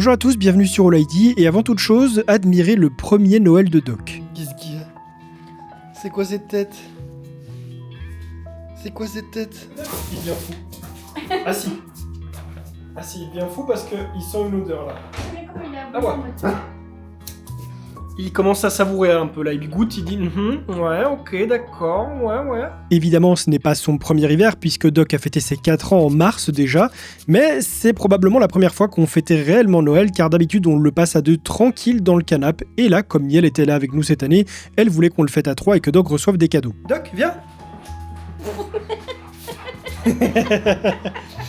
Bonjour à tous, bienvenue sur All ID, et avant toute chose, admirez le premier Noël de Doc. Qu'est-ce qu'il y a? C'est quoi cette tête? C'est quoi cette tête? Il devient fou. Ah si. Ah si, il devient fou parce qu'il sent une odeur là. Ah ouais. Il commence à savourer un peu là, il goûte, il dit ouais, ok, d'accord, ouais. Évidemment, ce n'est pas son premier hiver puisque Doc a fêté ses 4 ans en mars déjà, mais c'est probablement la première fois qu'on fêtait réellement Noël car d'habitude on le passe à deux tranquille dans le canapé et là, comme Miel était là avec nous cette année, elle voulait qu'on le fête à 3 et que Doc reçoive des cadeaux. Doc, viens.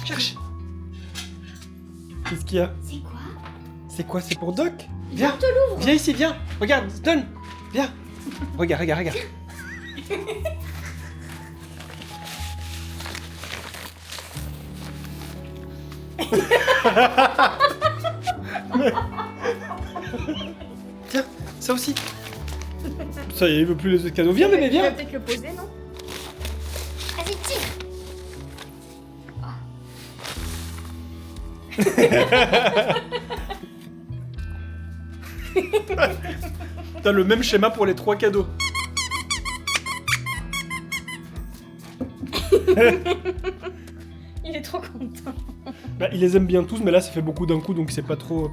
Cherche. Qu'est-ce qu'il y a? C'est quoi? C'est quoi? C'est pour Doc? Viens, te l'ouvre. Viens ici, viens. Regarde, donne. Viens. Regarde. Tiens, ça aussi. Ça y est, il veut plus les autres cadeaux. Viens bébé, Tu viens. vas peut-être le poser, non? Vas-y, tire. T'as le même schéma pour les 3 cadeaux. Il est trop content. Bah, il les aime bien tous, mais là ça fait beaucoup d'un coup, donc c'est pas trop...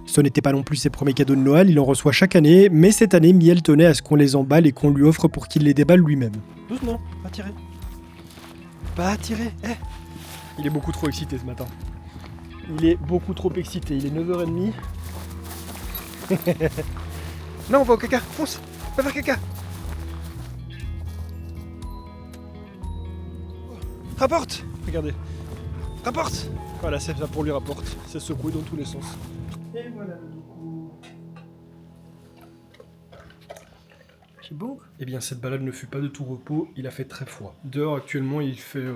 Ce n'était pas non plus ses premiers cadeaux de Noël, il en reçoit chaque année, mais cette année, Miel tenait à ce qu'on les emballe et qu'on lui offre pour qu'il les déballe lui-même. Doucement, pas tirer. Pas tirer, Il est beaucoup trop excité ce matin. Il est beaucoup trop excité, il est 9h30. Non, on va au caca, fonce, va faire caca. Rapporte. Regardez. Rapporte. Voilà, c'est ça pour lui rapporte. C'est secoué dans tous les sens. Et voilà le coup. C'est bon? Eh bien, cette balade ne fut pas de tout repos, il a fait très froid. Dehors, actuellement, il fait...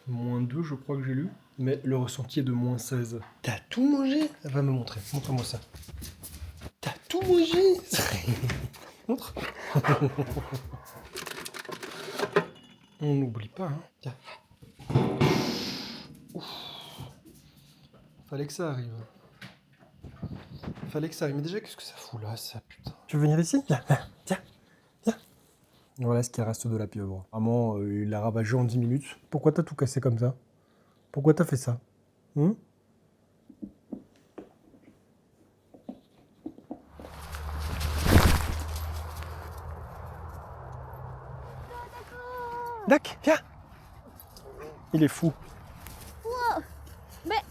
-2, je crois que j'ai lu. Mais le ressenti est de -16. T'as tout mangé? Va me montrer, montre-moi ça. T'as tout mangé? Montre. On n'oublie pas, hein. Tiens. Ouf. Fallait que ça arrive. Mais déjà, qu'est-ce que ça fout là, ça, putain? Tu veux venir ici? Tiens. Voilà ce qui reste de la pieuvre. Vraiment, il l'a ravagé en 10 minutes. Pourquoi t'as tout cassé comme ça? Pourquoi t'as fait ça? Doc, viens. Il est fou. Wow. Mais...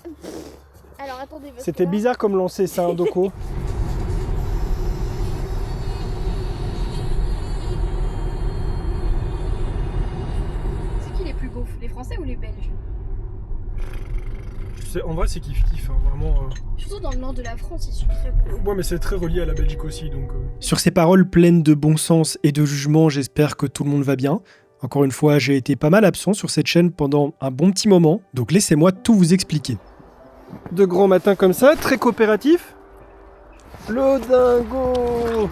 Alors, attendez. parce C'était que là- bizarre comme lancer ça, hein, Doko. C'est qui les plus beaux? Les Français ou les Belges? En vrai, c'est kiff-kiff, hein, vraiment. Surtout dans le nord de la France, ils sont très beaux. Ouais, mais c'est très relié à la Belgique aussi, donc... Sur ces paroles pleines de bon sens et de jugement, j'espère que tout le monde va bien. Encore une fois, j'ai été pas mal absent sur cette chaîne pendant un bon petit moment, donc laissez-moi tout vous expliquer. De grands matins comme ça, très coopératif. Le dingo!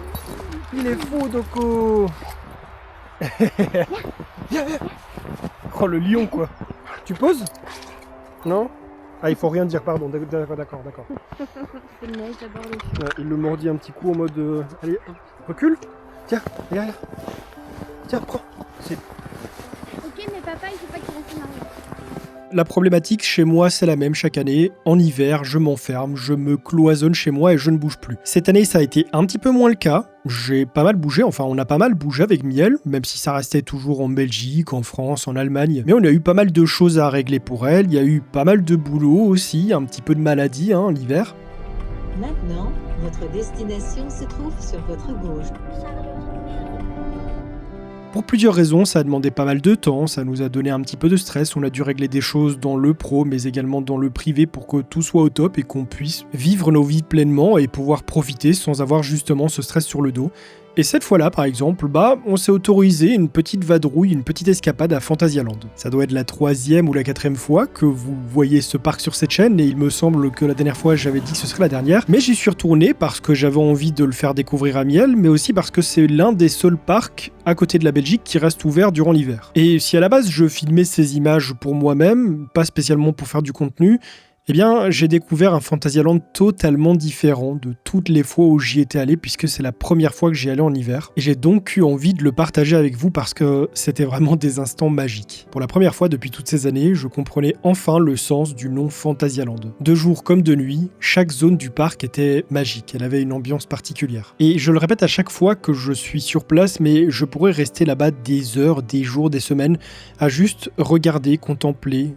Il est fou, Doko! Viens. Oh, le lion, quoi. Tu poses? Non? Ah, il faut rien dire, pardon. D'accord. C'est le neige, j'adore les feux. Ouais, il le mordit un petit coup en mode... Allez, recule. Tiens, regarde. Tiens, prends. Ok, mais papa, il faut pas qu'il reste en arrière. La problématique chez moi, c'est la même chaque année. En hiver, je m'enferme, je me cloisonne chez moi et je ne bouge plus. Cette année, ça a été un petit peu moins le cas. J'ai pas mal bougé, enfin on a pas mal bougé avec Miel, même si ça restait toujours en Belgique, en France, en Allemagne. Mais on a eu pas mal de choses à régler pour elle, il y a eu pas mal de boulot aussi, un petit peu de maladie l'hiver. Maintenant, votre destination se trouve sur votre gauche. Pour plusieurs raisons, ça a demandé pas mal de temps, ça nous a donné un petit peu de stress, on a dû régler des choses dans le pro mais également dans le privé pour que tout soit au top et qu'on puisse vivre nos vies pleinement et pouvoir profiter sans avoir justement ce stress sur le dos. Et cette fois-là, par exemple, on s'est autorisé une petite vadrouille, une petite escapade à Phantasialand. Ça doit être la 3e ou la 4e fois que vous voyez ce parc sur cette chaîne, et il me semble que la dernière fois j'avais dit que ce serait la dernière, mais j'y suis retourné parce que j'avais envie de le faire découvrir à Miel, mais aussi parce que c'est l'un des seuls parcs à côté de la Belgique qui reste ouvert durant l'hiver. Et si à la base je filmais ces images pour moi-même, pas spécialement pour faire du contenu, Eh bien, j'ai découvert un Fantasyland totalement différent de toutes les fois où j'y étais allé, puisque c'est la première fois que j'y allais en hiver. Et j'ai donc eu envie de le partager avec vous parce que c'était vraiment des instants magiques. Pour la première fois depuis toutes ces années, je comprenais enfin le sens du nom Fantasyland. De jour comme de nuit, chaque zone du parc était magique, elle avait une ambiance particulière. Et je le répète à chaque fois que je suis sur place, mais je pourrais rester là-bas des heures, des jours, des semaines, à juste regarder, contempler,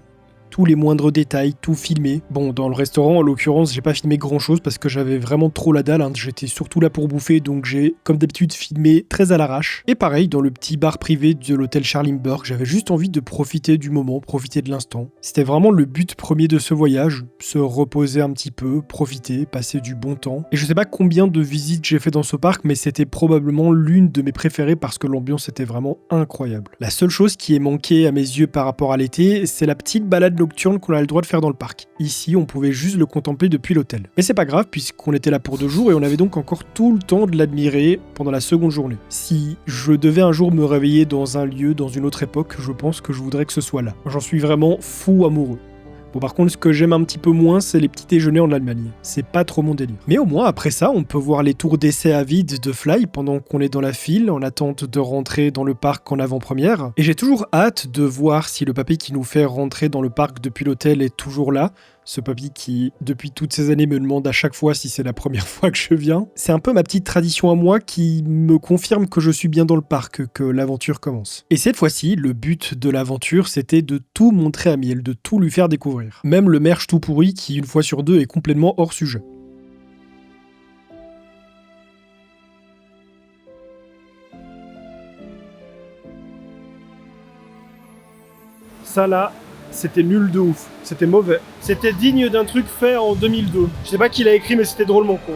tous les moindres détails, tout filmé. Bon, dans le restaurant, en l'occurrence, j'ai pas filmé grand chose parce que j'avais vraiment trop la dalle, j'étais surtout là pour bouffer, donc j'ai, comme d'habitude, filmé très à l'arrache. Et pareil, dans le petit bar privé de l'hôtel Charlimberg, j'avais juste envie de profiter du moment, profiter de l'instant. C'était vraiment le but premier de ce voyage, se reposer un petit peu, profiter, passer du bon temps. Et je sais pas combien de visites j'ai fait dans ce parc, mais c'était probablement l'une de mes préférées parce que l'ambiance était vraiment incroyable. La seule chose qui est manquée à mes yeux par rapport à l'été, c'est la petite balade nocturne qu'on a le droit de faire dans le parc. Ici, on pouvait juste le contempler depuis l'hôtel. Mais c'est pas grave puisqu'on était là pour 2 jours et on avait donc encore tout le temps de l'admirer pendant la seconde journée. Si je devais un jour me réveiller dans un lieu, dans une autre époque, je pense que je voudrais que ce soit là. J'en suis vraiment fou amoureux. Bon, par contre, ce que j'aime un petit peu moins, c'est les petits déjeuners en Allemagne. C'est pas trop mon délire. Mais au moins, après ça, on peut voir les tours d'essai à vide de Fly pendant qu'on est dans la file, en attente de rentrer dans le parc en avant-première. Et j'ai toujours hâte de voir si le papy qui nous fait rentrer dans le parc depuis l'hôtel est toujours là. Ce papy qui, depuis toutes ces années, me demande à chaque fois si c'est la première fois que je viens. C'est un peu ma petite tradition à moi qui me confirme que je suis bien dans le parc, que l'aventure commence. Et cette fois-ci, le but de l'aventure, c'était de tout montrer à Miel, de tout lui faire découvrir. Même le merch tout pourri qui, une fois sur 2, est complètement hors sujet. Ça là, c'était nul de ouf, c'était mauvais. C'était digne d'un truc fait en 2002. Je sais pas qui l'a écrit, mais c'était drôlement con.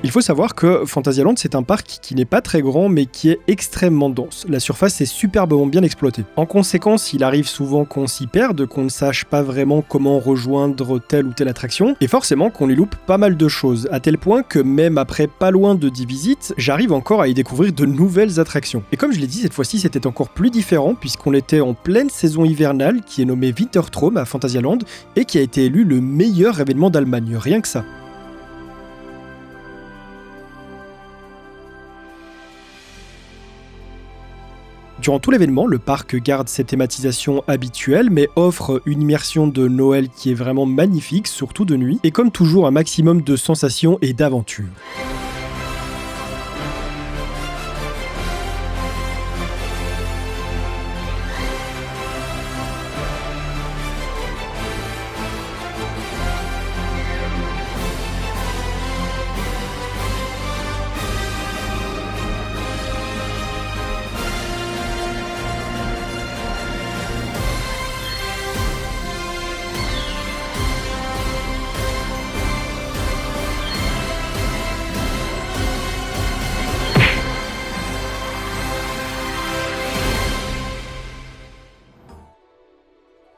Il faut savoir que Fantasyland, c'est un parc qui n'est pas très grand, mais qui est extrêmement dense. La surface est superbement bien exploitée. En conséquence, il arrive souvent qu'on s'y perde, qu'on ne sache pas vraiment comment rejoindre telle ou telle attraction, et forcément qu'on y loupe pas mal de choses, à tel point que même après pas loin de 10 visites, j'arrive encore à y découvrir de nouvelles attractions. Et comme je l'ai dit, cette fois-ci, c'était encore plus différent, puisqu'on était en pleine saison hivernale, qui est nommée Wintertraum à Fantasyland, et qui a été élu le meilleur événement d'Allemagne, rien que ça. Durant tout l'événement, le parc garde ses thématisations habituelles, mais offre une immersion de Noël qui est vraiment magnifique, surtout de nuit, et comme toujours un maximum de sensations et d'aventures.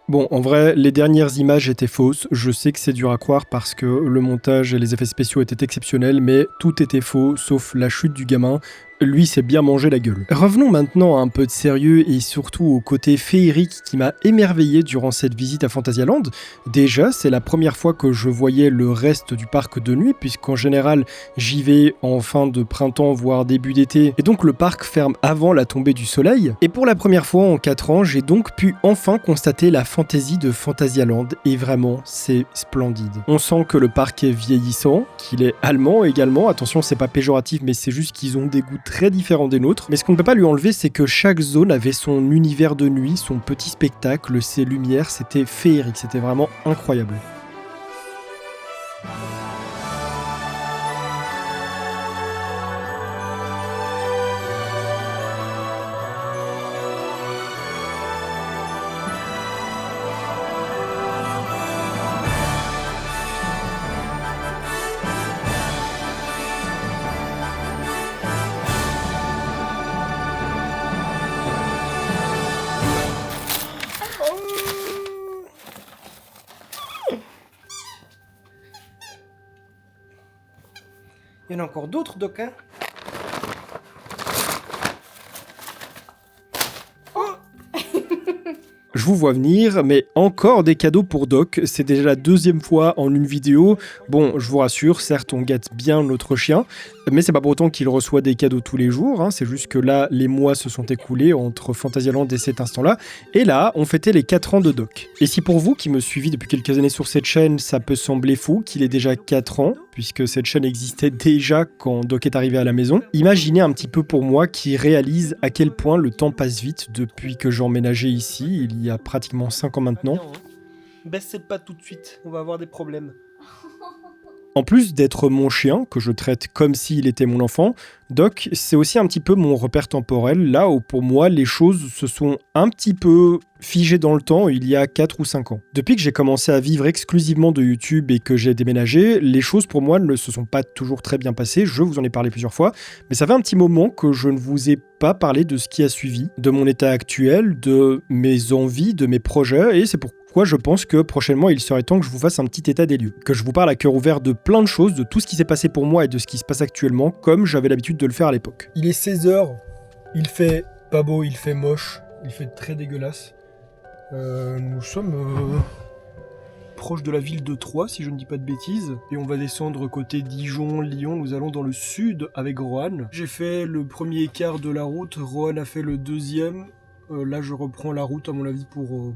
Bon, en vrai, les dernières images étaient fausses. Je sais que c'est dur à croire parce que le montage et les effets spéciaux étaient exceptionnels, mais tout était faux, sauf la chute du gamin. Lui s'est bien mangé la gueule. Revenons maintenant à un peu de sérieux et surtout au côté féerique qui m'a émerveillé durant cette visite à Fantasyland. Déjà, c'est la première fois que je voyais le reste du parc de nuit, puisqu'en général, j'y vais en fin de printemps, voire début d'été, et donc le parc ferme avant la tombée du soleil. Et pour la première fois en 4 ans, j'ai donc pu enfin constater la fantaisie de Fantasyland, et vraiment, c'est splendide. On sent que le parc est vieillissant, qu'il est allemand également, attention, c'est pas péjoratif, mais c'est juste qu'ils ont des goûts très différent des nôtres, mais ce qu'on ne peut pas lui enlever, c'est que chaque zone avait son univers de nuit, son petit spectacle, ses lumières, c'était féerique, c'était vraiment incroyable. Il y en a encore d'autres, Doc, hein? Je vous vois venir, mais encore des cadeaux pour Doc. C'est déjà la deuxième fois en une vidéo. Bon, je vous rassure, certes, on gâte bien notre chien, mais c'est pas pour autant qu'il reçoit des cadeaux tous les jours. Hein. C'est juste que là, les mois se sont écoulés entre Fantasyland et cet instant-là. Et là, on fêtait les 4 ans de Doc. Et si pour vous qui me suivez depuis quelques années sur cette chaîne, ça peut sembler fou qu'il ait déjà 4 ans, puisque cette chaîne existait déjà quand Doc est arrivé à la maison, imaginez un petit peu pour moi qui réalise à quel point le temps passe vite depuis que j'ai emménagé ici, il y a pratiquement 5 ans maintenant. Baisse pas tout de suite, on va avoir des problèmes. En plus d'être mon chien, que je traite comme s'il était mon enfant, Doc, c'est aussi un petit peu mon repère temporel, là où pour moi les choses se sont un petit peu figées dans le temps il y a 4 ou 5 ans. Depuis que j'ai commencé à vivre exclusivement de YouTube et que j'ai déménagé, les choses pour moi ne se sont pas toujours très bien passées, je vous en ai parlé plusieurs fois, mais ça fait un petit moment que je ne vous ai pas parlé de ce qui a suivi, de mon état actuel, de mes envies, de mes projets, et c'est pourquoi je pense que prochainement il serait temps que je vous fasse un petit état des lieux, que je vous parle à cœur ouvert de plein de choses, de tout ce qui s'est passé pour moi et de ce qui se passe actuellement, comme j'avais l'habitude de le faire à l'époque. Il est 16h, il fait pas beau, il fait moche, il fait très dégueulasse. Nous sommes proche de la ville de Troyes, si je ne dis pas de bêtises, et on va descendre côté Dijon, Lyon, nous allons dans le sud avec Rohan. J'ai fait le premier quart de la route, Rohan a fait le deuxième, là je reprends la route à mon avis pour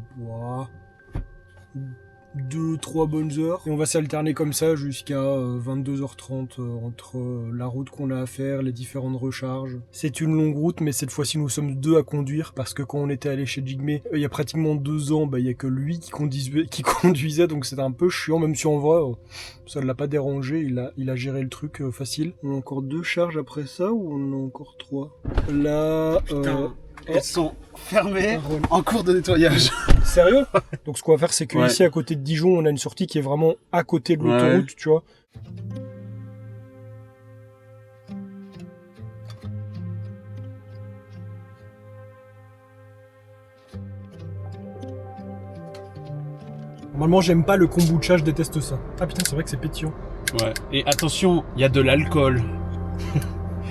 2-3 bonnes heures, et on va s'alterner comme ça jusqu'à 22h30 entre la route qu'on a à faire, les différentes recharges. C'est une longue route, mais cette fois-ci nous sommes 2 à conduire, parce que quand on était allé chez Jigme il y a pratiquement 2 ans, il y a que lui qui conduisait, donc c'était un peu chiant, même si en vrai ça ne l'a pas dérangé, il a géré le truc facile. On a encore 2 charges après ça, ou on en a encore 3? Là... Elles sont fermées, en cours de nettoyage. Sérieux? Donc ce qu'on va faire, c'est que ici à côté de Dijon, on a une sortie qui est vraiment à côté de l'autoroute, tu vois. Normalement, j'aime pas le kombucha, je déteste ça. Ah putain, c'est vrai que c'est pétillant. Ouais. Et attention, il y a de l'alcool.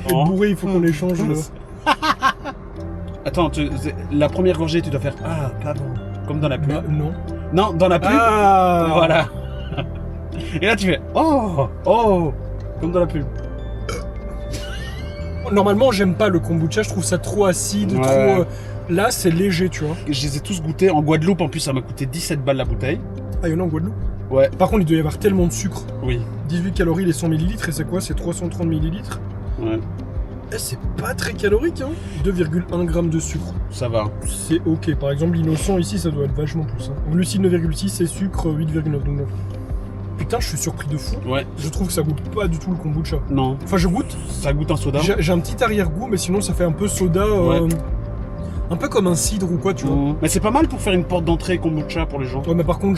Le bourré, il faut qu'on échange. Attends, la première gorgée, tu dois faire ah, pas bon. Comme dans la pub. Bah, non. Non, dans la pub. Ah Voilà. Et là, tu fais oh, oh, comme dans la pub. Normalement, j'aime pas le kombucha, je trouve ça trop acide, trop. Là, c'est léger, tu vois. Je les ai tous goûtés en Guadeloupe. En plus, ça m'a coûté 17 balles la bouteille. Ah, il y en a en Guadeloupe? Ouais. Par contre, il doit y avoir tellement de sucre. Oui. 18 calories les 100 ml, et c'est quoi? C'est 330 ml. Ouais. Eh, c'est pas très calorique, hein. 2,1 g de sucre. Ça va. C'est ok. Par exemple, l'innocent ici, ça doit être vachement plus. Hein. Glucides 9,6 et sucre 8,9. Donc, putain, je suis surpris de fou. Ouais. Je trouve que ça goûte pas du tout le kombucha. Non. Enfin, je goûte. Ça goûte un soda. J'ai un petit arrière-goût, mais sinon, ça fait un peu soda. Un peu comme un cidre ou quoi, tu vois. Mais c'est pas mal pour faire une porte d'entrée kombucha pour les gens. Ouais, mais par contre,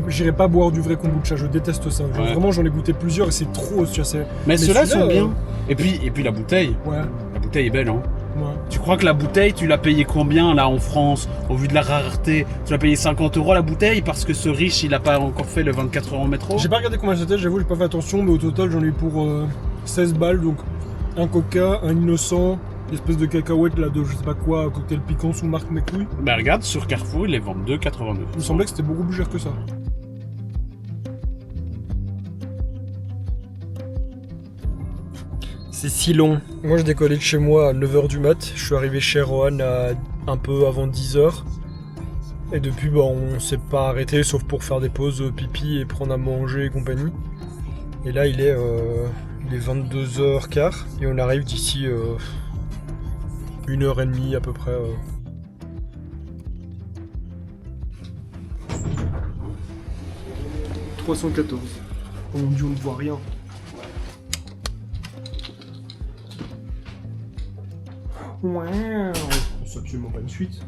j'irai pas boire du vrai kombucha, je déteste ça. Genre, vraiment, j'en ai goûté plusieurs et c'est trop, tu vois. Mais ceux-là sont bien. Et puis la bouteille. Ouais. La bouteille est belle, hein. Ouais. Tu crois que la bouteille, tu l'as payé combien là en France, au vu de la rareté? Tu l'as payé 50 € la bouteille parce que ce riche, il a pas encore fait le 24 € en métro? J'ai pas regardé combien c'était, j'avoue, j'ai pas fait attention, mais au total, j'en ai eu pour 16 balles, donc un coca, un innocent, espèce de cacahuète là de je sais pas quoi, cocktail piquant sous marque mes couilles. Bah regarde, sur Carrefour, ils les vendent 2,89. Il me semblait que c'était beaucoup plus cher que ça. C'est si long. Moi je décollais de chez moi à 9h du mat, je suis arrivé chez Rohan à un peu avant 10h. Et depuis on s'est pas arrêté sauf pour faire des pauses pipi et prendre à manger et compagnie. Et là il est 22h15 et on arrive d'ici 1h30 à peu près. 314. Oh mon dieu, on ne voit rien. Wow. C'est absolument pas une suite.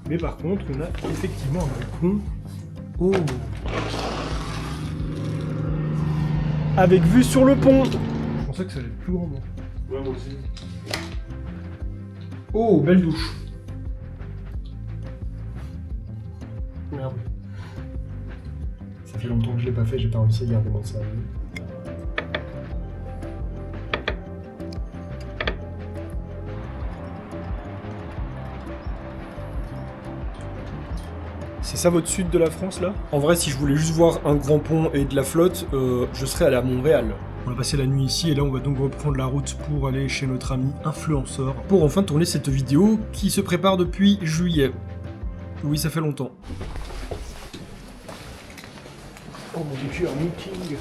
Mais par contre, on a effectivement un balcon. Oh. Avec vue sur le pont. Je pensais que ça allait être plus grand, moi. Ouais, moi aussi. Oh, belle douche. Merde. Ça fait longtemps que je l'ai pas fait, j'ai pas réussi à garder mon sérieux. C'est ça votre sud de la France là? En vrai, si je voulais juste voir un grand pont et de la flotte, je serais allé à Montréal. On a passé la nuit ici et là on va donc reprendre la route pour aller chez notre ami influenceur pour enfin tourner cette vidéo qui se prépare depuis juillet. Oui, ça fait longtemps. Oh mon dieu, un meeting.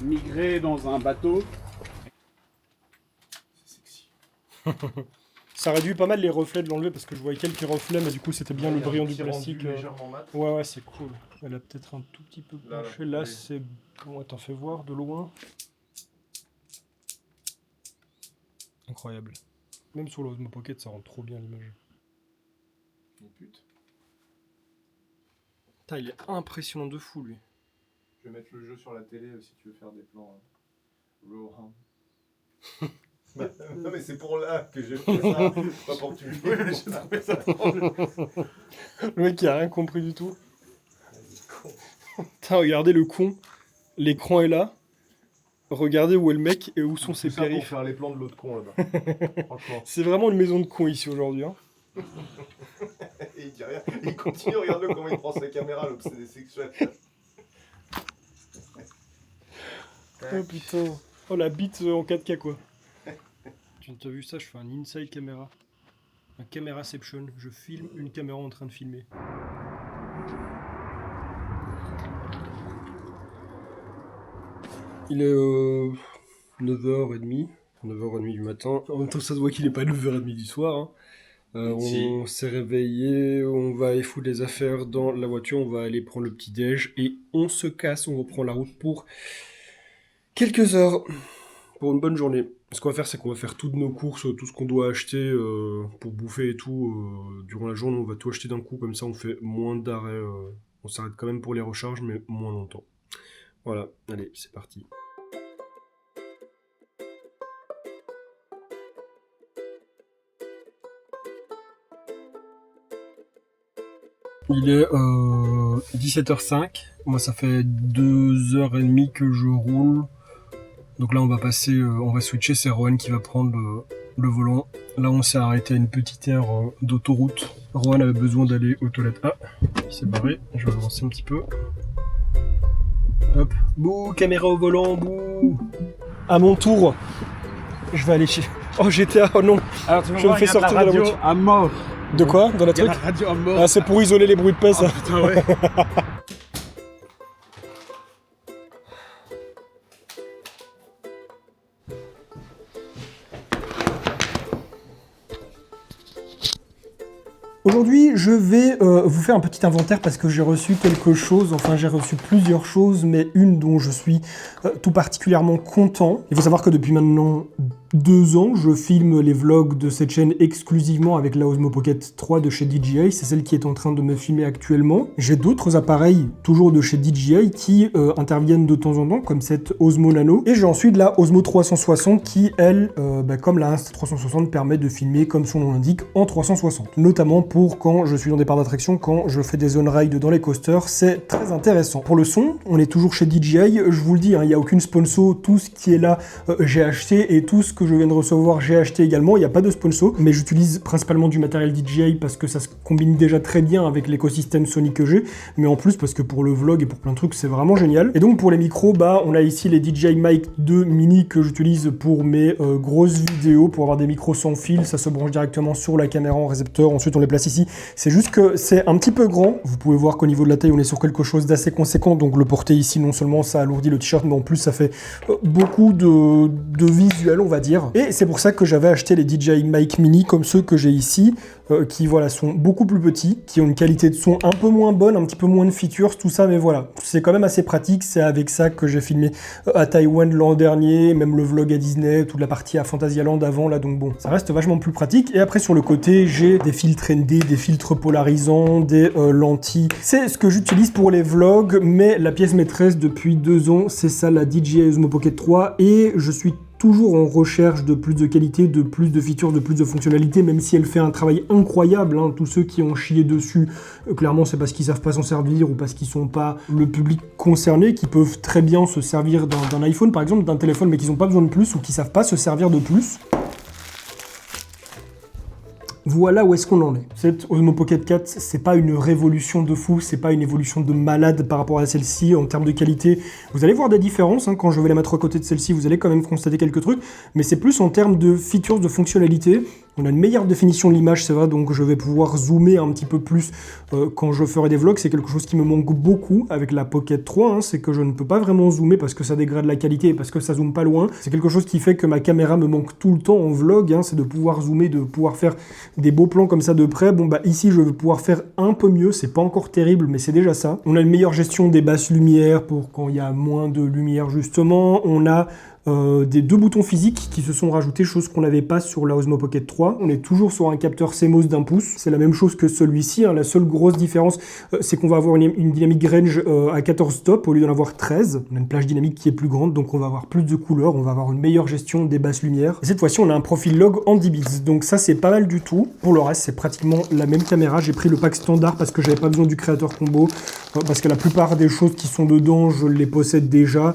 Migrer dans un bateau. C'est sexy. Ça réduit pas mal les reflets de l'enlever parce que je voyais quelques reflets, mais du coup c'était bien le brillant du plastique. Légèrement mat. Ouais, c'est cool. Elle a peut-être un tout petit peu Là, penché. là, Là, oui. c'est bon. Attends, fais voir de loin. Incroyable. Même sur l'Osmo Pocket, ça rend trop bien l'image. Oh, pute. Putain, il est impressionnant de fou lui. Je vais mettre le jeu sur la télé si tu veux faire des plans. Raw ham. Non mais c'est pour là que j'ai fait ça, pas pour que tu le filmes. J'ai trouvé ça drôle. Le mec il a rien compris du tout. Putain, regardez le con. L'écran est là. Regardez où est le mec et où sont ses C'est ça pour périphes. faire les plans de l'autre con là-bas. Franchement. C'est vraiment une maison de cons ici aujourd'hui. Hein. Et il dit rien. Il continue, regarde-le comment il prend sa caméra, l'obsédé sexuel. Oh putain. Oh la bite en 4K quoi. Tu as vu ça, je fais un inside caméra. Un cameraception. Je filme une caméra en train de filmer. Il est 9h30. 9h30 du matin. En même temps, ça se voit qu'il est pas 9h30 du soir. Hein. On s'est réveillé, on va aller foutre les affaires dans la voiture, on va aller prendre le petit déj et on se casse, on reprend la route pour quelques heures pour une bonne journée. Ce qu'on va faire, c'est qu'on va faire toutes nos courses, tout ce qu'on doit acheter pour bouffer et tout. Durant la journée, on va tout acheter d'un coup, comme ça on fait moins d'arrêts. On s'arrête quand même pour les recharges, mais moins longtemps. Voilà, allez, c'est parti. Il est 17h05, moi ça fait 2h30 que je roule, donc là on va passer, on va switcher, c'est Rohan qui va prendre le volant. Là on s'est arrêté à une petite aire d'autoroute, Rohan avait besoin d'aller aux toilettes. Ah, il s'est barré, je vais avancer un petit peu. Hop, bouh, caméra au volant, bouh. À mon tour, je vais aller chez... Oh GTA, oh non. Alors tu Je me fais sortir de la voiture. à mort. De quoi? Dans la Il y a truc? la radio à mort. Ah, c'est pour isoler les bruits de paix, ça. Putain, ouais. Aujourd'hui, je vais vous faire un petit inventaire parce que j'ai reçu quelque chose, enfin j'ai reçu plusieurs choses, mais une dont je suis tout particulièrement content. Il faut savoir que depuis maintenant 2 ans, je filme les vlogs de cette chaîne exclusivement avec la Osmo Pocket 3 de chez DJI, c'est celle qui est en train de me filmer actuellement. J'ai d'autres appareils, toujours de chez DJI, qui interviennent de temps en temps, comme cette Osmo Nano, et j'ai ensuite la Osmo 360 qui, elle, comme la Insta360, permet de filmer, comme son nom l'indique, en 360. Notamment pour quand je suis dans des parcs d'attraction, quand je fais des on-ride dans les coasters, c'est très intéressant. Pour le son, on est toujours chez DJI, je vous le dis, il n'y a aucune sponsor, tout ce qui est là, j'ai acheté, et tout ce que je viens de recevoir, j'ai acheté également, il n'y a pas de sponsor, mais j'utilise principalement du matériel DJI parce que ça se combine déjà très bien avec l'écosystème Sony que j'ai, mais en plus parce que pour le vlog et pour plein de trucs, c'est vraiment génial. Et donc pour les micros, on a ici les DJI Mic 2 Mini que j'utilise pour mes grosses vidéos, pour avoir des micros sans fil, ça se branche directement sur la caméra en récepteur, ensuite on les place ici. C'est juste que c'est un petit peu grand, vous pouvez voir qu'au niveau de la taille, on est sur quelque chose d'assez conséquent, donc le porter ici, non seulement ça alourdit le t-shirt, mais en plus ça fait beaucoup de visuel, on va dire. Et c'est pour ça que j'avais acheté les DJI Mic Mini comme ceux que j'ai ici, qui voilà, sont beaucoup plus petits, qui ont une qualité de son un peu moins bonne, un petit peu moins de features, tout ça, mais voilà, c'est quand même assez pratique. C'est avec ça que j'ai filmé à Taïwan l'an dernier, même le vlog à Disney, toute la partie à Fantasyland avant, là, donc bon, ça reste vachement plus pratique. Et après sur le côté, j'ai des filtres ND, des filtres polarisants, des lentilles. C'est ce que j'utilise pour les vlogs, mais la pièce maîtresse depuis 2 ans, c'est ça, la DJI Osmo Pocket 3, et je suis toujours en recherche de plus de qualité, de plus de features, de plus de fonctionnalités, même si elle fait un travail incroyable, hein. Tous ceux qui ont chié dessus, clairement c'est parce qu'ils savent pas s'en servir ou parce qu'ils sont pas le public concerné, qui peuvent très bien se servir d'un iPhone par exemple, d'un téléphone, mais qu'ils n'ont pas besoin de plus ou qui savent pas se servir de plus. Voilà où est-ce qu'on en est. Cette Osmo Pocket 4, c'est pas une révolution de fou, c'est pas une évolution de malade par rapport à celle-ci en termes de qualité. Vous allez voir des différences, hein, quand je vais la mettre à côté de celle-ci, vous allez quand même constater quelques trucs, mais c'est plus en termes de features, de fonctionnalité. On a une meilleure définition de l'image, c'est vrai, donc je vais pouvoir zoomer un petit peu plus quand je ferai des vlogs. C'est quelque chose qui me manque beaucoup avec la Pocket 3, hein, c'est que je ne peux pas vraiment zoomer parce que ça dégrade la qualité et parce que ça zoome pas loin. C'est quelque chose qui fait que ma caméra me manque tout le temps en vlog, hein, c'est de pouvoir zoomer, de pouvoir faire des beaux plans comme ça de près. Bon bah ici je vais pouvoir faire un peu mieux, c'est pas encore terrible mais c'est déjà ça. On a une meilleure gestion des basses lumières pour quand il y a moins de lumière justement. On a des 2 boutons physiques qui se sont rajoutés, chose qu'on n'avait pas sur la Osmo Pocket 3. On est toujours sur un capteur CMOS d'1 pouce, c'est la même chose que celui-ci, hein. La seule grosse différence c'est qu'on va avoir une dynamique range à 14 stops au lieu d'en avoir 13. On a une plage dynamique qui est plus grande, donc on va avoir plus de couleurs, on va avoir une meilleure gestion des basses lumières. Et cette fois-ci on a un profil log en 10 bits, donc ça c'est pas mal du tout. Pour le reste c'est pratiquement la même caméra. J'ai pris le pack standard parce que j'avais pas besoin du créateur combo, parce que la plupart des choses qui sont dedans je les possède déjà.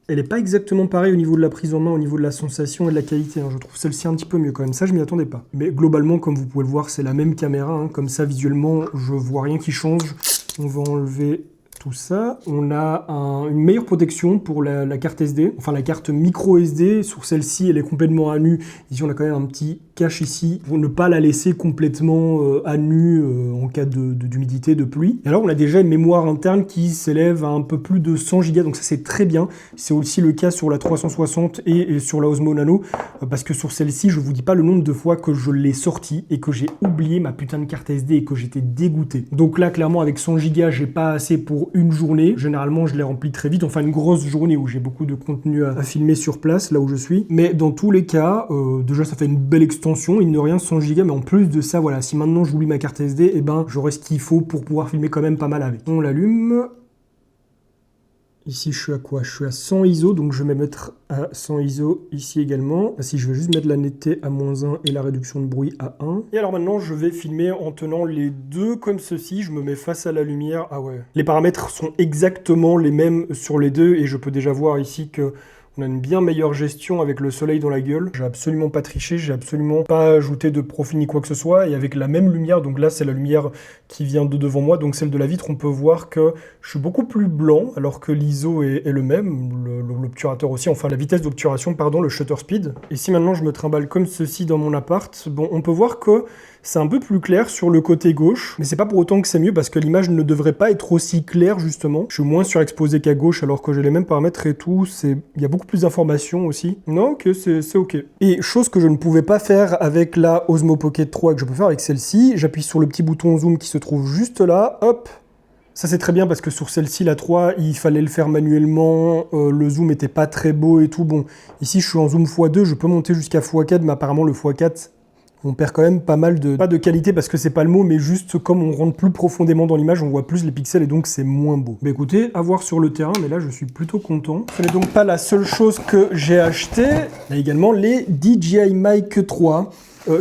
Elle n'est pas exactement pareille au niveau de la prise en main, au niveau de la sensation et de la qualité, hein. Je trouve celle-ci un petit peu mieux quand même, ça je m'y attendais pas. Mais globalement, comme vous pouvez le voir, c'est la même caméra, hein. Comme ça visuellement, je vois rien qui change. On va enlever tout ça. On a une meilleure protection pour la carte SD, enfin la carte micro SD. Sur celle-ci, elle est complètement à nu. Ici, on a quand même un petit cache ici pour ne pas la laisser complètement à nu en cas d'humidité, de pluie. Et alors, on a déjà une mémoire interne qui s'élève à un peu plus de 100 Go, donc ça c'est très bien. C'est aussi le cas sur la 360 et sur la Osmo Nano, parce que sur celle-ci, je vous dis pas le nombre de fois que je l'ai sortie et que j'ai oublié ma putain de carte SD et que j'étais dégoûté. Donc là, clairement, avec 100 Go, j'ai pas assez pour une journée. Généralement, je les remplis très vite, enfin une grosse journée où j'ai beaucoup de contenu à filmer sur place, là où je suis. Mais dans tous les cas, déjà ça fait une belle extension, il ne rien 100 Go, mais en plus de ça, voilà, si maintenant j'oublie ma carte SD, eh ben j'aurai ce qu'il faut pour pouvoir filmer quand même pas mal avec. On l'allume. Ici, je suis à quoi? Je suis à 100 ISO, donc je vais mettre à 100 ISO ici également. Si je vais juste mettre la netteté à -1 et la réduction de bruit à 1. Et alors maintenant, je vais filmer en tenant les deux comme ceci. Je me mets face à la lumière. Ah ouais. Les paramètres sont exactement les mêmes sur les deux et je peux déjà voir ici que on a une bien meilleure gestion avec le soleil dans la gueule. J'ai absolument pas triché, j'ai absolument pas ajouté de profil ni quoi que ce soit. Et avec la même lumière, donc là c'est la lumière qui vient de devant moi, donc celle de la vitre, on peut voir que je suis beaucoup plus blanc, alors que l'ISO est le même, l'obturateur aussi, enfin la vitesse d'obturation, pardon, le shutter speed. Et si maintenant je me trimballe comme ceci dans mon appart, bon, on peut voir que c'est un peu plus clair sur le côté gauche, mais c'est pas pour autant que c'est mieux parce que l'image ne devrait pas être aussi claire justement. Je suis moins surexposé qu'à gauche alors que j'ai les mêmes paramètres et tout. Il y a beaucoup plus d'informations aussi. Non, ok, c'est ok. Et chose que je ne pouvais pas faire avec la Osmo Pocket 3 et que je peux faire avec celle-ci, j'appuie sur le petit bouton zoom qui se trouve juste là, hop. Ça c'est très bien parce que sur celle-ci, la 3, il fallait le faire manuellement, le zoom était pas très beau et tout. Bon, ici je suis en zoom x2, je peux monter jusqu'à x4, mais apparemment le x4, on perd quand même pas mal pas de qualité parce que c'est pas le mot, mais juste comme on rentre plus profondément dans l'image, on voit plus les pixels et donc c'est moins beau. Mais écoutez, à voir sur le terrain, mais là je suis plutôt content. Ce n'est donc pas la seule chose que j'ai acheté. Il y a également les DJI Mic 3.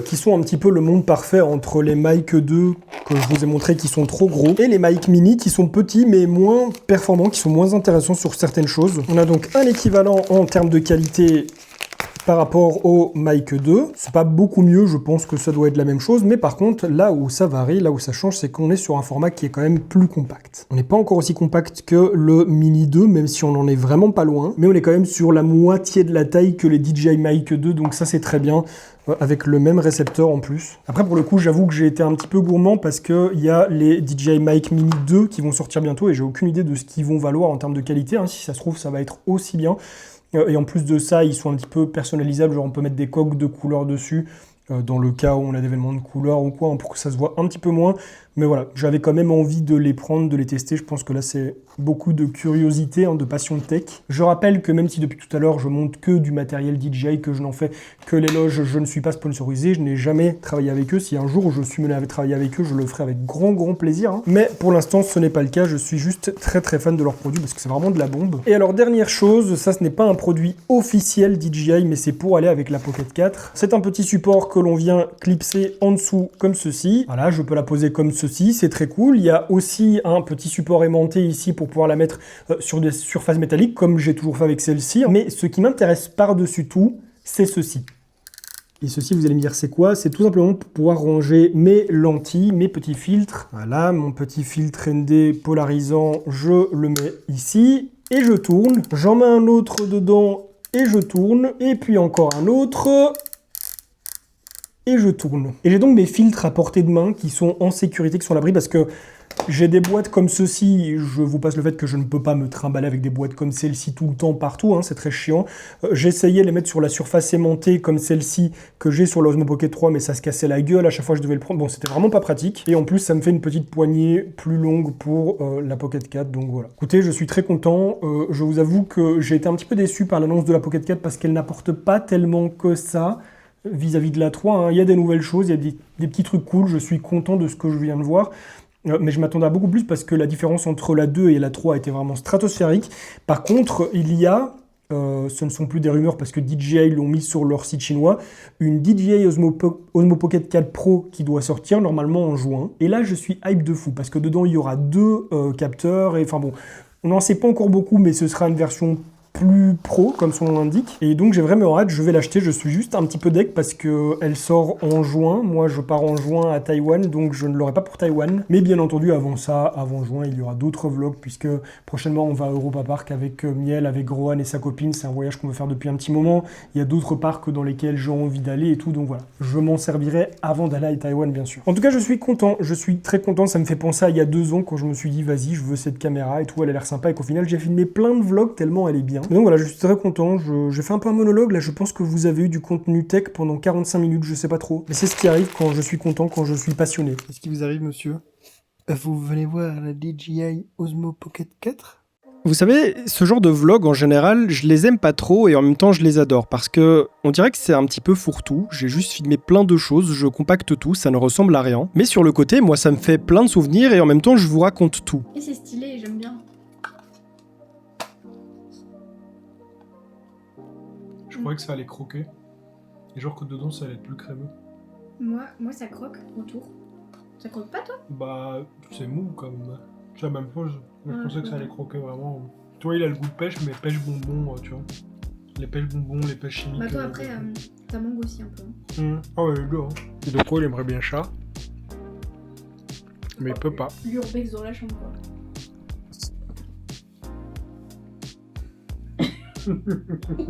Qui sont un petit peu le monde parfait entre les Mic 2 que je vous ai montré qui sont trop gros et les Mic Mini qui sont petits mais moins performants, qui sont moins intéressants sur certaines choses. On a donc un équivalent en termes de qualité par rapport au Mic 2. C'est pas beaucoup mieux, je pense que ça doit être la même chose, mais par contre, là où ça varie, là où ça change, c'est qu'on est sur un format qui est quand même plus compact. On n'est pas encore aussi compact que le Mini 2, même si on en est vraiment pas loin, mais on est quand même sur la moitié de la taille que les DJI Mic 2, donc ça c'est très bien, avec le même récepteur en plus. Après pour le coup, j'avoue que j'ai été un petit peu gourmand parce qu'il y a les DJI Mic Mini 2 qui vont sortir bientôt et j'ai aucune idée de ce qu'ils vont valoir en termes de qualité, hein. Si ça se trouve, ça va être aussi bien. Et en plus de ça, ils sont un petit peu personnalisables, genre on peut mettre des coques de couleurs dessus, dans le cas où on a des événements de couleurs ou quoi, pour que ça se voit un petit peu moins. Mais voilà, j'avais quand même envie de les prendre, de les tester. Je pense que là, c'est beaucoup de curiosité, hein, de passion tech. Je rappelle que même si depuis tout à l'heure, je monte que du matériel DJI, que je n'en fais que l'éloge, je ne suis pas sponsorisé, je n'ai jamais travaillé avec eux. Si un jour je suis mené à travailler avec eux, je le ferai avec grand plaisir. Hein. Mais pour l'instant, ce n'est pas le cas. Je suis juste très fan de leurs produits parce que c'est vraiment de la bombe. Et alors, dernière chose, ça, ce n'est pas un produit officiel DJI, mais c'est pour aller avec la Pocket 4. C'est un petit support que l'on vient clipser en dessous comme ceci. Voilà, je peux la poser comme ceci, c'est très cool. Il y a aussi un petit support aimanté ici pour pouvoir la mettre sur des surfaces métalliques, comme j'ai toujours fait avec celle-ci. Mais ce qui m'intéresse par-dessus tout, c'est ceci. Et ceci, vous allez me dire c'est quoi? C'est tout simplement pour pouvoir ranger mes lentilles, mes petits filtres. Voilà, mon petit filtre ND polarisant, je le mets ici et je tourne. J'en mets un autre dedans et je tourne. Et puis encore un autre et je tourne. Et j'ai donc mes filtres à portée de main qui sont en sécurité, qui sont à l'abri parce que j'ai des boîtes comme ceci, je vous passe le fait que je ne peux pas me trimballer avec des boîtes comme celle-ci tout le temps partout, hein, c'est très chiant. J'ai essayé de les mettre sur la surface aimantée comme celle-ci que j'ai sur l'Osmo Pocket 3, mais ça se cassait la gueule, à chaque fois je devais le prendre, bon c'était vraiment pas pratique. Et en plus ça me fait une petite poignée plus longue pour la Pocket 4, donc voilà. Écoutez, je suis très content, je vous avoue que j'ai été un petit peu déçu par l'annonce de la Pocket 4 parce qu'elle n'apporte pas tellement que ça vis-à-vis de la 3, hein. Il y a des nouvelles choses, il y a des petits trucs cool, je suis content de ce que je viens de voir. Mais je m'attendais à beaucoup plus parce que la différence entre la 2 et la 3 était vraiment stratosphérique. Par contre, il y a, ce ne sont plus des rumeurs parce que DJI l'ont mis sur leur site chinois, une DJI Osmo Pocket 4 Pro qui doit sortir normalement en juin. Et là, je suis hype de fou parce que dedans, il y aura 2 capteurs. Et enfin bon, on n'en sait pas encore beaucoup, mais ce sera une version plus pro, comme son nom l'indique. Et donc j'ai vraiment hâte, je vais l'acheter, je suis juste un petit peu deck parce qu'elle sort en juin. Moi je pars en juin à Taïwan, donc je ne l'aurai pas pour Taïwan. Mais bien entendu, avant ça, avant juin, il y aura d'autres vlogs puisque prochainement on va à Europa Park avec Miel, avec Rohan et sa copine. C'est un voyage qu'on veut faire depuis un petit moment. Il y a d'autres parcs dans lesquels j'ai envie d'aller et tout, donc voilà. Je m'en servirai avant d'aller à Taïwan, bien sûr. En tout cas, je suis content, je suis très content. Ça me fait penser à il y a 2 ans quand je me suis dit, vas-y, je veux cette caméra et tout, elle a l'air sympa et qu'au final, j'ai filmé plein de vlogs tellement elle est bien. Donc voilà, je suis très content, j'ai fait un peu un monologue, là je pense que vous avez eu du contenu tech pendant 45 minutes, je sais pas trop. Mais c'est ce qui arrive quand je suis content, quand je suis passionné. Qu'est-ce qui vous arrive, monsieur? Vous venez voir la DJI Osmo Pocket 4? Vous savez, ce genre de vlog en général, je les aime pas trop et en même temps je les adore parce que on dirait que c'est un petit peu fourre-tout. J'ai juste filmé plein de choses, je compacte tout, ça ne ressemble à rien. Mais sur le côté, moi ça me fait plein de souvenirs et en même temps je vous raconte tout. Et c'est stylé, j'aime bien. Je croyais que ça allait croquer. Et genre que dedans ça allait être plus crémeux. Moi ça croque autour. Ça croque pas toi? Bah, c'est mou comme. C'est la même chose. Je Ouais, pensais que ça ouais. allait croquer vraiment. Toi, il a le goût de pêche, mais pêche bonbon, tu vois. Les pêches bonbons, les pêches chimiques. Bah toi après, ça mangue aussi un peu. Ah ouais, le gars. Et donc, quoi, il aimerait bien ça. Mais il peut pas. L'urbex dans la chambre quoi.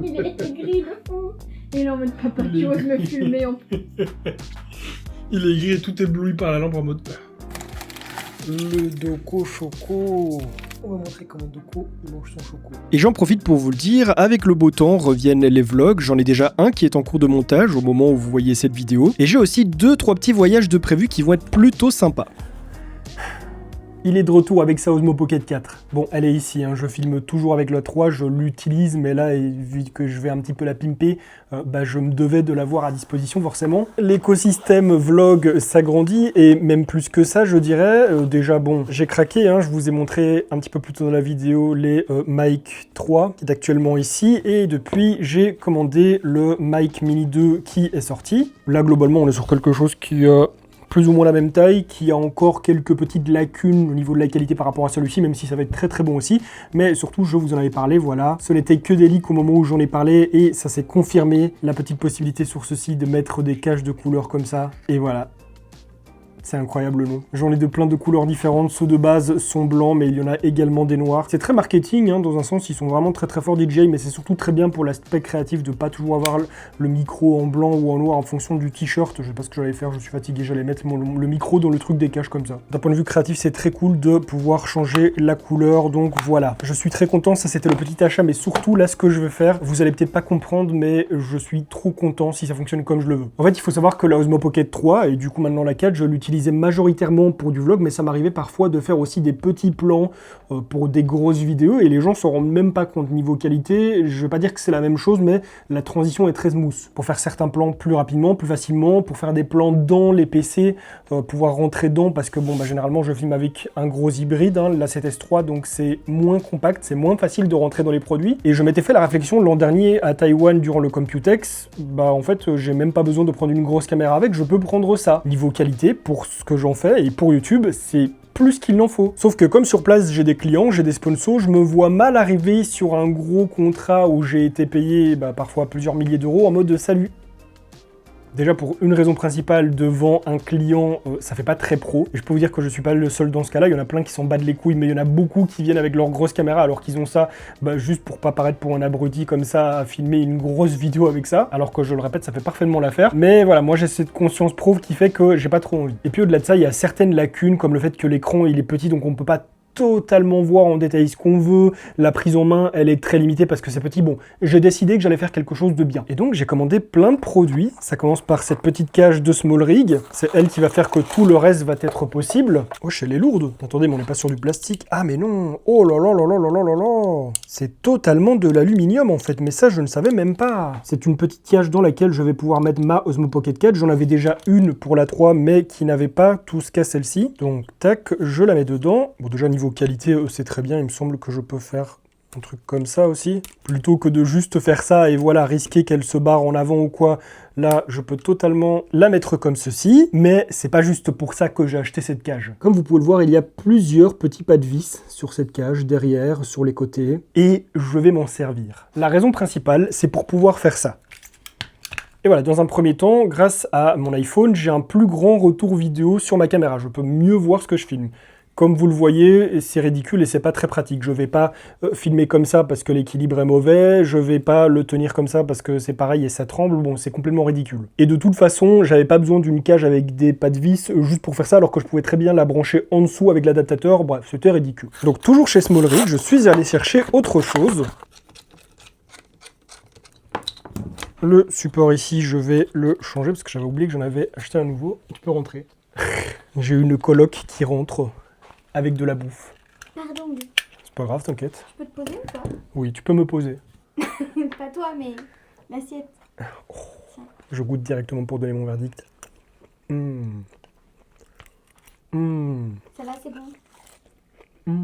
Il est aigri de fou. Il est en mode papa, tu oses me filmer en plus. Il est gris et tout ébloui par la lampe en mode. Le Doko Choco. On va montrer comment Doko mange son choco. Et j'en profite pour vous le dire, avec le beau temps reviennent les vlogs. J'en ai déjà un qui est en cours de montage au moment où vous voyez cette vidéo. Et j'ai aussi 2-3 petits voyages de prévus qui vont être plutôt sympas. Il est de retour avec sa Osmo Pocket 4. Bon, elle est ici, hein. Je filme toujours avec la 3, je l'utilise, mais là, vu que je vais un petit peu la pimper, je me devais de l'avoir à disposition forcément. L'écosystème vlog s'agrandit, et même plus que ça, je dirais. Déjà, bon, j'ai craqué, hein. Je vous ai montré un petit peu plus tôt dans la vidéo les Mic 3, qui est actuellement ici, et depuis, j'ai commandé le Mic Mini 2 qui est sorti. Là, globalement, on est sur quelque chose qui... plus ou moins la même taille, qui a encore quelques petites lacunes au niveau de la qualité par rapport à celui-ci, même si ça va être très très bon aussi. Mais surtout, je vous en avais parlé, voilà. Ce n'était que des leaks au moment où j'en ai parlé, et ça s'est confirmé, la petite possibilité sur ceci de mettre des caches de couleurs comme ça. Et voilà. C'est incroyable, non? J'en ai de plein de couleurs différentes. Ceux de base sont blancs, mais il y en a également des noirs. C'est très marketing, hein, dans un sens. Ils sont vraiment très très forts DJI, mais c'est surtout très bien pour l'aspect créatif de pas toujours avoir le micro en blanc ou en noir en fonction du t-shirt. Je sais pas ce que j'allais faire, je suis fatigué. J'allais mettre le micro dans le truc des caches comme ça. D'un point de vue créatif, c'est très cool de pouvoir changer la couleur. Donc voilà, je suis très content. Ça, c'était le petit achat, mais surtout là, ce que je veux faire, vous allez peut-être pas comprendre, mais je suis trop content si ça fonctionne comme je le veux. En fait, il faut savoir que la Osmo Pocket 3 et du coup maintenant la 4, je l'utilise majoritairement pour du vlog, mais ça m'arrivait parfois de faire aussi des petits plans pour des grosses vidéos et les gens s'en rendent même pas compte. Niveau qualité, je vais pas dire que c'est la même chose, mais la transition est très smooth. Pour faire certains plans plus rapidement, plus facilement, pour faire des plans dans les PC, pouvoir rentrer dedans, parce que bon, généralement je filme avec un gros hybride, hein, la 7S3, donc c'est moins compact, c'est moins facile de rentrer dans les produits. Et je m'étais fait la réflexion l'an dernier à Taïwan durant le Computex, en fait j'ai même pas besoin de prendre une grosse caméra avec, je peux prendre ça. Niveau qualité, pour ce que j'en fais, et pour YouTube, c'est plus qu'il n'en faut. Sauf que comme sur place, j'ai des clients, j'ai des sponsors, je me vois mal arriver sur un gros contrat où j'ai été payé parfois plusieurs milliers d'euros en mode salut. Déjà pour une raison principale, devant un client, ça fait pas très pro. Et je peux vous dire que je suis pas le seul dans ce cas-là, il y en a plein qui s'en battent les couilles, mais il y en a beaucoup qui viennent avec leur grosse caméra alors qu'ils ont ça juste pour pas paraître pour un abruti comme ça à filmer une grosse vidéo avec ça. Alors que je le répète, ça fait parfaitement l'affaire. Mais voilà, moi j'ai cette conscience pro qui fait que j'ai pas trop envie. Et puis au-delà de ça, il y a certaines lacunes comme le fait que l'écran il est petit donc on peut pas totalement voir en détail ce qu'on veut, la prise en main elle est très limitée parce que c'est petit, bon, j'ai décidé que j'allais faire quelque chose de bien. Et donc j'ai commandé plein de produits, ça commence par cette petite cage de Small Rig, c'est elle qui va faire que tout le reste va être possible. Oh, elle est lourde, attendez mais on n'est pas sur du plastique, ah mais non, oh là là là là là là là là, c'est totalement de l'aluminium en fait, mais ça je ne savais même pas. C'est une petite cage dans laquelle je vais pouvoir mettre ma Osmo Pocket 4, j'en avais déjà une pour la 3 mais qui n'avait pas tout ce qu'a celle-ci, donc tac, je la mets dedans, bon déjà niveau qualité, c'est très bien, il me semble que je peux faire un truc comme ça aussi. Plutôt que de juste faire ça et voilà, risquer qu'elle se barre en avant ou quoi, là, je peux totalement la mettre comme ceci, mais c'est pas juste pour ça que j'ai acheté cette cage. Comme vous pouvez le voir, il y a plusieurs petits pas de vis sur cette cage, derrière, sur les côtés, et je vais m'en servir. La raison principale, c'est pour pouvoir faire ça. Et voilà, dans un premier temps, grâce à mon iPhone, j'ai un plus grand retour vidéo sur ma caméra. Je peux mieux voir ce que je filme. Comme vous le voyez, c'est ridicule et c'est pas très pratique. Je vais pas filmer comme ça parce que l'équilibre est mauvais, je vais pas le tenir comme ça parce que c'est pareil et ça tremble, bon c'est complètement ridicule. Et de toute façon, j'avais pas besoin d'une cage avec des pas de vis juste pour faire ça alors que je pouvais très bien la brancher en dessous avec l'adaptateur, bref, c'était ridicule. Donc toujours chez Small Rig, je suis allé chercher autre chose. Le support ici, je vais le changer parce que j'avais oublié que j'en avais acheté un nouveau. Tu peux rentrer. J'ai une coloc qui rentre avec de la bouffe. Pardon, C'est pas grave, t'inquiète. je peux te poser ou pas? Oui, tu peux me poser. Pas toi, mais l'assiette. Je goûte directement pour donner mon verdict. Ça va, c'est bon.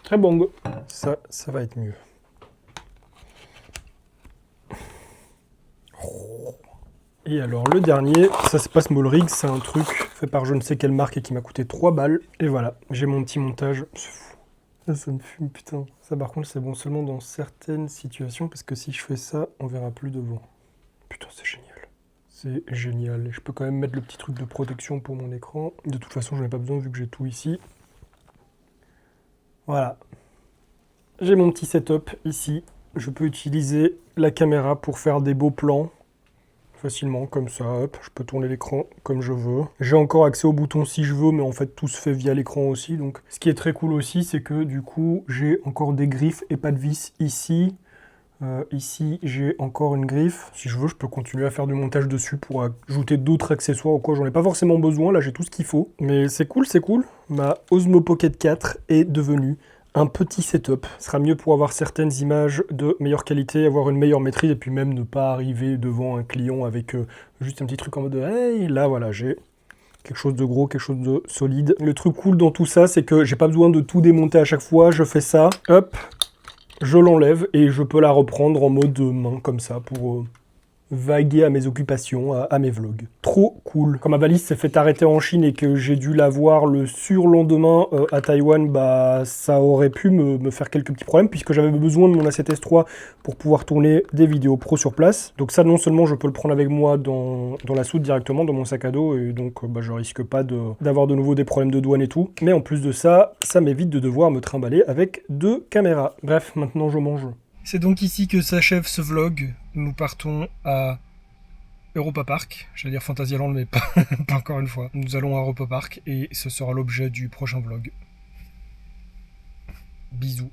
Très bon. Ça va être mieux. Et alors le dernier, ça c'est pas Small Rig, c'est un truc fait par je ne sais quelle marque et qui m'a coûté 3 balles. Et voilà, j'ai mon petit montage. C'est fou. Ça me fume, putain. Ça par contre c'est bon seulement dans certaines situations parce que si je fais ça, on verra plus devant. Putain, c'est génial. C'est génial. Et je peux quand même mettre le petit truc de protection pour mon écran. De toute façon, j'en ai pas besoin vu que j'ai tout ici. Voilà. J'ai mon petit setup ici. Je peux utiliser la caméra pour faire des beaux plans. Facilement, comme ça, hop, je peux tourner l'écran comme je veux. J'ai encore accès aux boutons si je veux, mais en fait tout se fait via l'écran aussi. Donc, ce qui est très cool aussi, c'est que du coup, j'ai encore des griffes et pas de vis ici. Ici, j'ai encore une griffe. Si je veux, je peux continuer à faire du montage dessus pour ajouter d'autres accessoires ou quoi. J'en ai pas forcément besoin, là j'ai tout ce qu'il faut. Mais c'est cool, c'est cool. Ma Osmo Pocket 4 est devenue un petit setup. Ce sera mieux pour avoir certaines images de meilleure qualité, avoir une meilleure maîtrise et puis même ne pas arriver devant un client avec juste un petit truc en mode hey, là voilà, j'ai quelque chose de gros, quelque chose de solide. Le truc cool dans tout ça, c'est que j'ai pas besoin de tout démonter à chaque fois. Je fais ça, hop, je l'enlève et je peux la reprendre en mode main comme ça pour vaguer à mes occupations, à mes vlogs. Trop cool. Quand ma valise s'est fait arrêter en Chine et que j'ai dû la voir le surlendemain à Taïwan, bah ça aurait pu me faire quelques petits problèmes puisque j'avais besoin de mon A7S3 pour pouvoir tourner des vidéos pro sur place. Donc ça, non seulement je peux le prendre avec moi dans la soute directement, dans mon sac à dos, et donc je risque pas d'avoir de nouveau des problèmes de douane et tout. Mais en plus de ça, ça m'évite de devoir me trimballer avec 2 caméras. Bref, maintenant je mange. C'est donc ici que s'achève ce vlog. Nous partons à Europa Park. J'allais dire Fantasyland, mais pas encore une fois. Nous allons à Europa Park et ce sera l'objet du prochain vlog. Bisous.